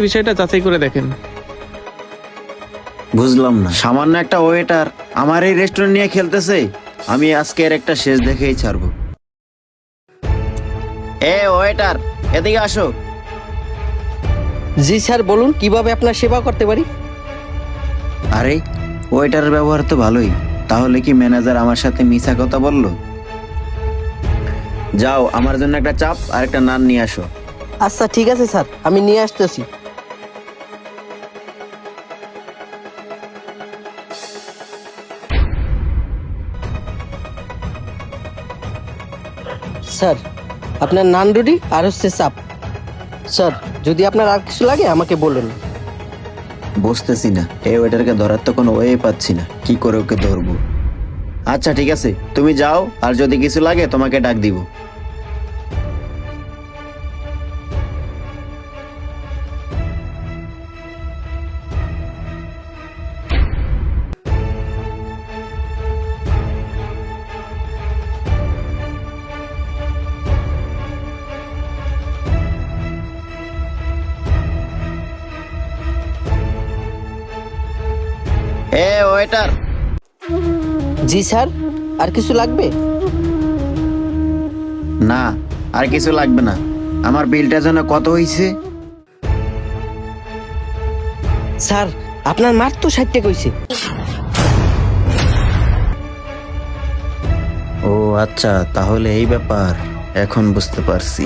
বিষয়টা যাচাই করে দেখেন। বুঝলাম না, সামান্য একটা ওয়েটার আমার এই রেস্টুরেন্ট নিয়ে খেলতেছে। আমি আজকে এর একটা শেষ দেখেই ছাড়বো। এ ওয়েটার, এদিকে আসো। জি স্যার, বলুন কিভাবে আপনার সেবা করতে পারি। আরে, ওয়েটারের ব্যবহার তো ভালোই, তাহলে কি ম্যানেজার আমার সাথে মিছা কথা বললো? যাও, আমার জন্য একটা চাপ আর একটা নান নিয়ে আসো। আচ্ছা ঠিক আছে স্যার, আমি নিয়ে আসতেছি। স্যার, আপনার নান রুটি আর হচ্ছে চাপ। স্যার, যদি আপনার আর কিছু লাগে আমাকে বলুন। বুঝতেছি না, এই ওয়েটারকে ধরার তো কোনো ওয়ে পাচ্ছি না, কি করে ওকে ধরবো। আচ্ছা ঠিক আছে, তুমি যাও, আর যদি কিছু লাগে তোমাকে ডাক দিব। এ ওয়েটার, জি স্যার, আর কিছু লাগবে? না আর কিছু লাগবে না। আমার বিলটা যেন কত হইছে? স্যার, আপনার মাত্র 60 টাকা হইছে। ও আচ্ছা, তাহলে এই ব্যাপার, এখন বুঝতে পারছি।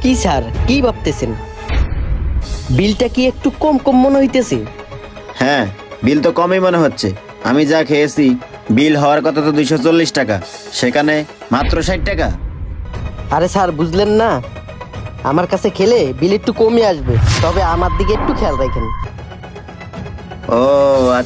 কি স্যার, কি ভাবতেছেন? বিলটা কি একটু কম কম মনে হইতেছে? হ্যাঁ, বিল তো কমই মনে হচ্ছে। আমি যা খেয়েছি, বিল হওয়ার কথা তো 240 টাকা, সেখানে মাত্র 60 টাকা। আরে স্যার, বুঝলেন না, আমার কাছে খেলে বিল একটু কমই আসবে, তবে আমার দিকে একটু খেয়াল রাখেন। ও আচ্ছা।